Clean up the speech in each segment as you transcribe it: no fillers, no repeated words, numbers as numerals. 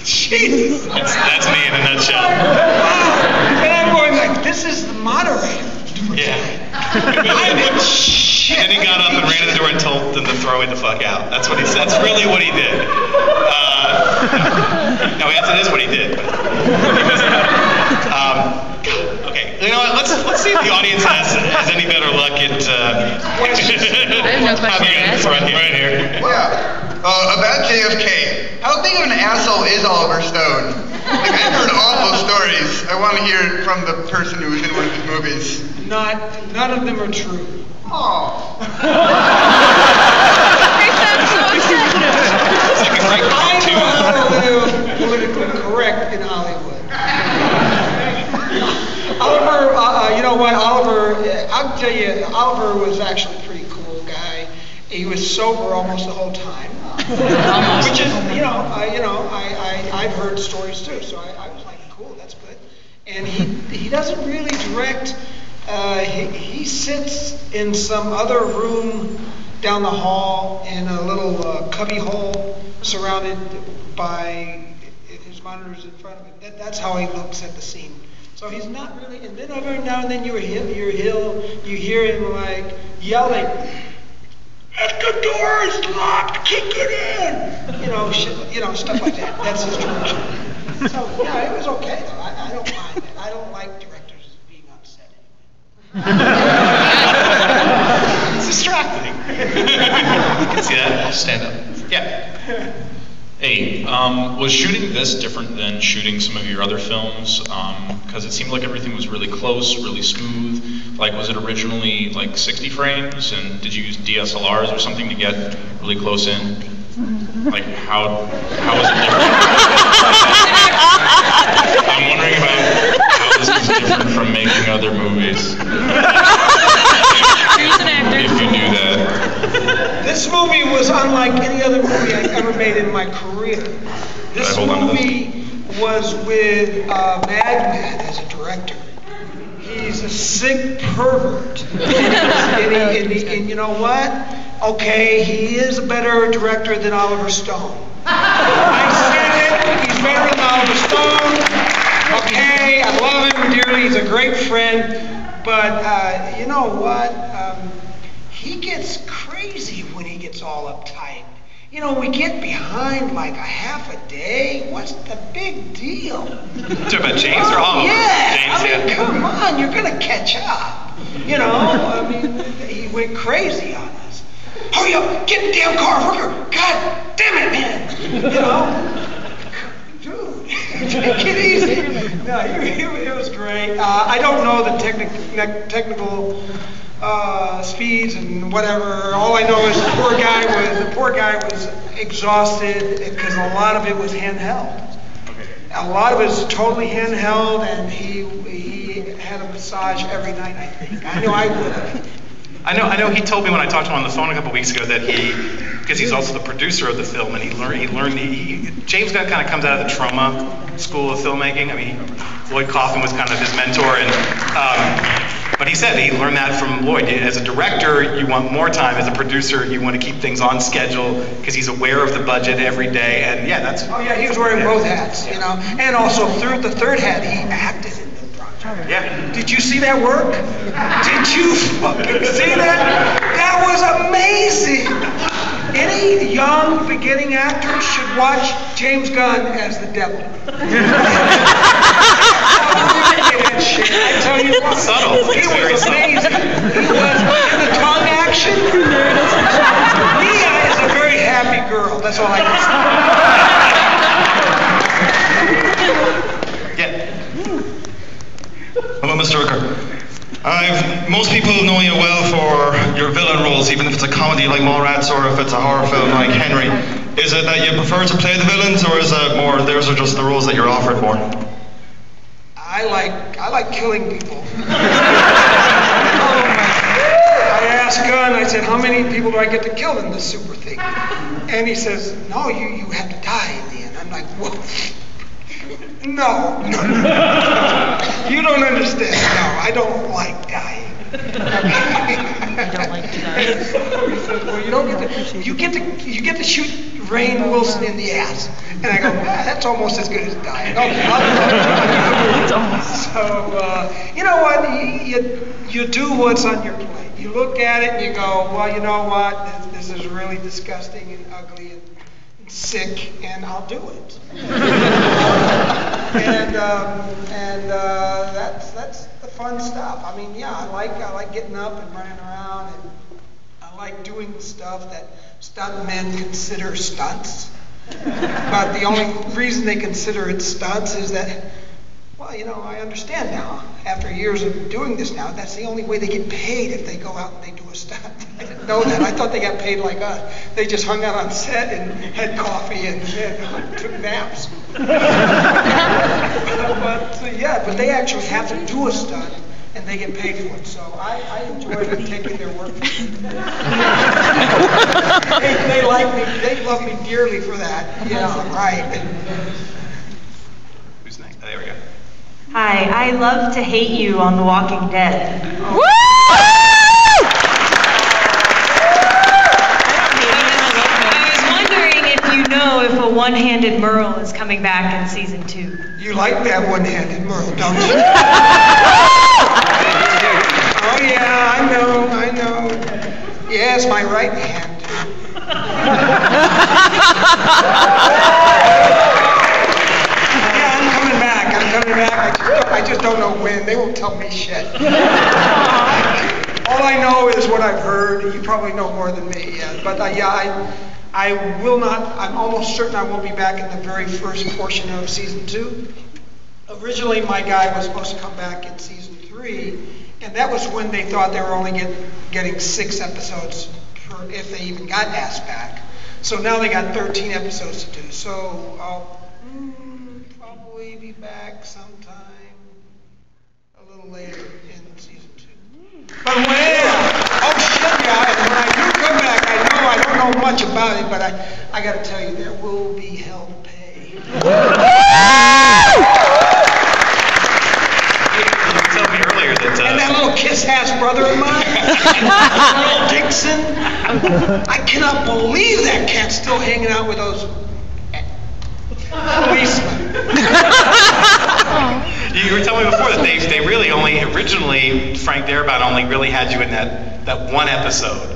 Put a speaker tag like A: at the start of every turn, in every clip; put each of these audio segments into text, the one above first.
A: Jesus.
B: That's me in a nutshell.
A: Wow. And I'm going like, this is the moderator.
B: Yeah.
A: I mean, shit.
B: And then he got up and ran to the door and told them to throw me the fuck out. That's what he said. That's really what he did. No, that is what he did. Okay, you know what? Let's see if the audience has any better luck at having this right here.
C: Yeah. About JFK. How big of an asshole is Oliver Stone? Like, I've heard awful stories. I want to hear it from the person who was in one of his movies.
A: None of them are true.
C: Oh.
D: They sound so sensitive.
A: I know how to live politically correct in Hollywood. Oliver, you know what, Oliver, I'll tell you, Oliver was actually a pretty cool guy. He was sober almost the whole time, which is, I've heard stories too, so I was like, cool, that's good. And he doesn't really direct. He sits in some other room down the hall in a little cubby hole surrounded by his monitors in front of him. That's how he looks at the scene. So he's not really, and then every now and then you hear him like yelling, "If the door is locked, kick it in!" Stuff like that. That's his direction. So yeah, it was okay though. I don't mind that. I don't like directors being upset.
B: It's distracting. You can see that. I'll stand up. Yeah.
E: Hey, was shooting this different than shooting some of your other films? Because it seemed like everything was really close, really smooth. Like, was it originally like 60 frames, and did you use DSLRs or something to get really close in? Like, how was it different? I'm wondering about how this was different from making other movies. If you knew that.
A: This movie was unlike any other movie I ever made in my career. This movie was with Madman as a director. He's a sick pervert. And you know what? Okay, he is a better director than Oliver Stone. I said it, he's better than Oliver Stone. Okay, I love him dearly, he's a great friend. But you know what? He gets crazy when he gets all uptight. You know, we get behind like a half a day. What's the big deal?
B: Talk about James or Oliver?
A: Yeah,
B: James,
A: I mean, come on, you're gonna catch up. You know, I mean, he went crazy on us. Hurry up, get in the damn car, Rooker. God damn it, man. You know, dude, take it easy. No, it was great. I don't know the technical speeds and whatever. All I know is the poor guy was exhausted because a lot of it was handheld.
B: Okay.
A: A lot of it was totally handheld, and he had a massage every night, I think. I know I would have.
B: I know. He told me when I talked to him on the phone a couple weeks ago that because he's also the producer of the film, and he learned. James Gunn kind of comes out of the Trauma school of filmmaking. I mean, Lloyd Kaufman was kind of his mentor, and but he said he learned that from Lloyd. As a director, you want more time. As a producer, you want to keep things on schedule because he's aware of the budget every day, and yeah, that's.
A: Oh yeah, he was wearing both hats, you know, and also through the third hat, he acted in the project.
B: Yeah.
A: Did you see that work? Did you fucking see that? That was amazing. Any young beginning actor should watch James Gunn as the devil. I tell you what,
B: subtle.
A: He was amazing. He was in the tongue action. Mia is a very happy girl. That's all I can say.
B: Yeah.
C: Hello, Mr. Rooker. Most people know you well for your villain roles, even if it's a comedy like Mallrats or if it's a horror film like Henry. Is it that you prefer to play the villains, or is it more those are just the roles that you're offered more?
A: I like killing people. I asked Gunn, I said, how many people do I get to kill in this super thing? And he says, no, you have to die in the end. I'm like, whoa. No. You don't understand. No, I don't like dying.
D: don't like to die.
A: He said, well, you get to shoot Rainn Wilson in the ass. And I go, that's almost as good as dying. Okay,
D: It's almost.
A: So, you know what? You do what's on your plate. You look at it and you go, well, you know what? This is really disgusting and ugly and sick, and I'll do it. That's the fun stuff. I mean, yeah, I like getting up and running around, and I like doing stuff that stuntmen consider stunts. But the only reason they consider it stunts is that, well, you know, I understand now. After years of doing this now, that's the only way they get paid, if they go out and they do a stunt. I didn't know that. I thought they got paid like us. They just hung out on set and had coffee and took naps. But they actually have to do a stunt, and they get paid for it. So I enjoy taking their work. They like me. They love me dearly for that. Yeah, right.
B: Who's next? Oh, there we go.
F: Hi, I love to hate you on The Walking Dead.
D: Woo!
F: I was wondering if you know if a one-handed Merle is coming back in season 2.
A: You like that one-handed Merle, don't you? Oh yeah, I know. Yes, my right hand. Yeah, I'm coming back. I just don't know when. They won't tell me shit. All I know is what I've heard. You probably know more than me. Yeah, but I will not. I'm almost certain I won't be back in the very first portion of season 2. Originally, my guy was supposed to come back in season 3, and that was when they thought they were only getting 6 episodes if they even got asked back. So now they got 13 episodes to do. So I'll probably be back sometime a little later in season 2. But when and when I do come back, I don't know much about it, but I got to tell you, there will be hell to pay.
B: You told me earlier that.
A: And that little kiss-ass brother of mine, Earl Dixon, I cannot believe that cat's still hanging out with those policemen.
B: You were telling me before that they really originally, Frank Darabont only really had you in that one episode.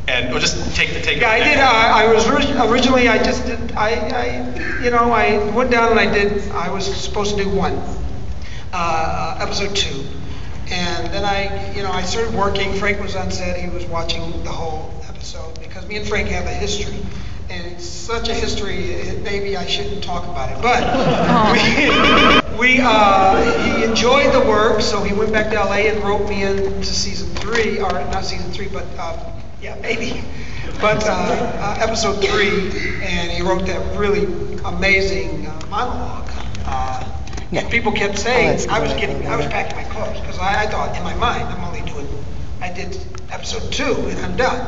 B: And we'll just take.
A: Yeah, I did. I was originally. I just did. I went down and I was supposed to do episode 2, and then I started working. Frank was on set. He was watching the whole episode because me and Frank have a history, and it's such a history. Maybe I shouldn't talk about it, but he enjoyed the work, so he went back to LA and wrote me into season 3, or not season 3, but. Yeah, maybe. But episode 3, and he wrote that really amazing monologue. And people kept saying, I was packing my clothes, because I thought in my mind, I did episode 2 and I'm done.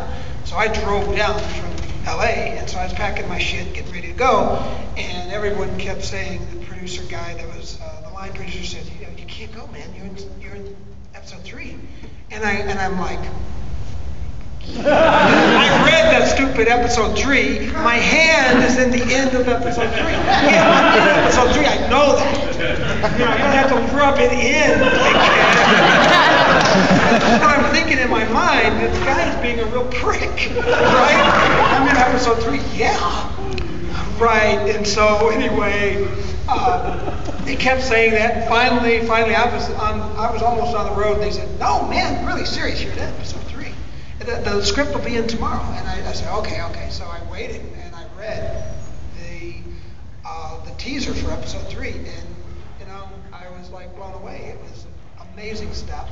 A: So I drove down from LA, and so I was packing my shit, getting ready to go, and everyone kept saying, the producer guy that was, the line producer said, you can't go, man, you're in episode 3. And I'm like, I read that stupid episode 3. My hand is in the end of episode 3. Yeah, I'm in episode 3. I know that. I don't have to rub it in. That's what I'm thinking in my mind. This guy's being a real prick, right? I'm in episode 3. Yeah, right. And so anyway, they kept saying that. Finally, I was almost on the road. And they said, "No, man, really serious. You're in episode 3. The script will be in tomorrow." And I said, okay. So I waited and I read the teaser for episode 3, and I was like blown away. It was amazing stuff.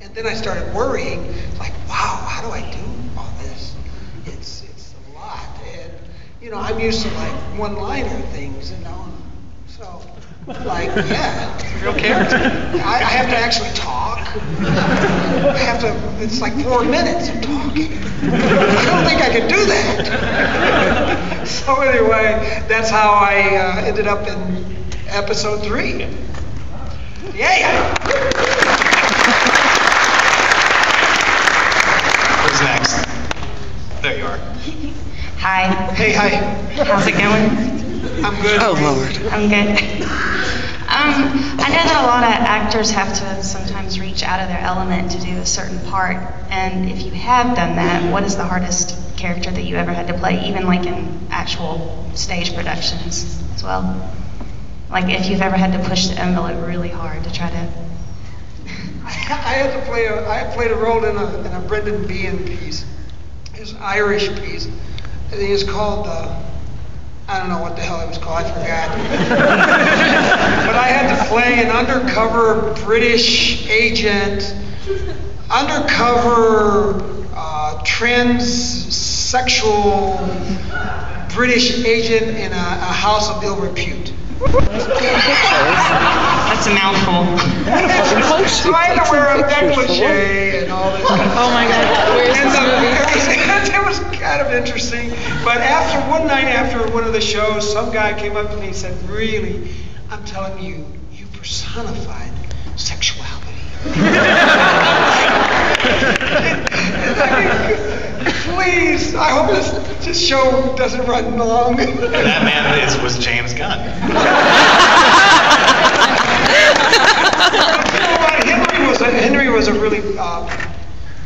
A: And then I started worrying, like, wow, how do I do all this? It's a lot, and I'm used to like one-liner things, so. Like, yeah,
B: Real character.
A: I have to actually talk. It's like 4 minutes of talking. I don't think I could do that. So anyway, that's how I ended up in episode 3. Yeah.
B: next. There you are.
G: Hi.
A: Hey, hi.
G: How's it going?
A: I'm good.
D: Oh, Lord.
G: I'm good. I know that a lot of actors have to sometimes reach out of their element to do a certain part. And if you have done that, what is the hardest character that you ever had to play, even like in actual stage productions as well? Like if you've ever had to push the envelope really hard to try to...
A: I played a role in a Brendan Behan piece. It's an Irish piece. I think it's called, I don't know what the hell it was called, I forgot. But I had to play an undercover British agent, undercover transsexual British agent in a house of ill repute.
G: That's a mouthful.
A: Trying to wear a negligee and all this.
D: Oh my God.
A: It was kind of interesting. But one night after one of the shows, some guy came up to me and said, "Really, I'm telling you, you personified sexuality." Please, I hope this show doesn't run long.
B: That man was James Gunn. Henry was a really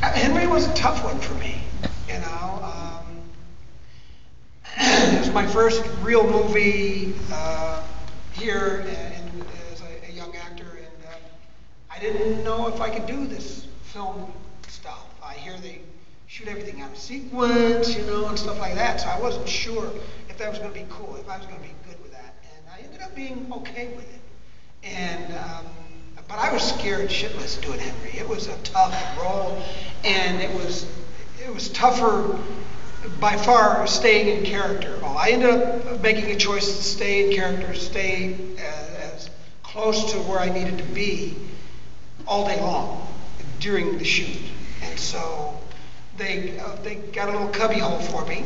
B: Henry was a tough one for me. You know, it was my first real movie here as a young actor, and I didn't know if I could do this film stuff. I hear they shoot everything out of sequence, you know, and stuff like that. So I wasn't sure if that was going to be cool, if I was going to be good with that, and I ended up being okay with it. And but I was scared shitless doing Henry. It was a tough role, and it was tougher by far staying in character. Well, I ended up making a choice to stay in character, stay as close to where I needed to be all day long during the shoot, and so they got a little cubby hole for me.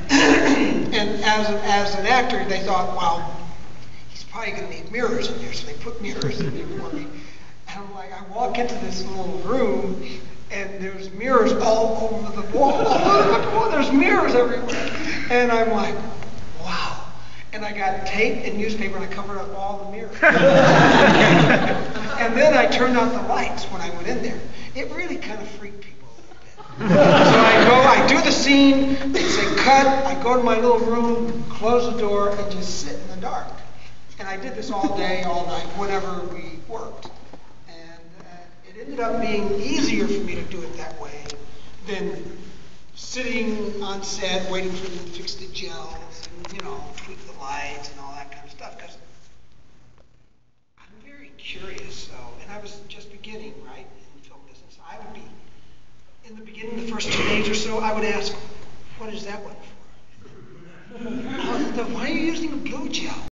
B: And as an actor, they thought, wow, he's probably going to need mirrors in here, so they put mirrors in there for me. And I'm like, I walk into this little room, and there's mirrors all over the wall. There's mirrors everywhere. And I'm like, wow. And I got tape and newspaper, and I covered up all the mirrors. And then I turned out the lights when I went in there. It really kind of freaked people a little bit. So I do the scene, they say cut, I go to my little room, close the door, and just sit in the dark. And I did this all day, all night, whenever we worked. And it ended up being easier for me to do it that way than sitting on set waiting for them to fix the gels and, you know, tweak the lights and all that kind of stuff. Because I'm very curious, so, and I was just beginning, right, in the film business. I would be, in the beginning, the first 2 days or so, I would ask, what is that one for? Why are you using a blue gel?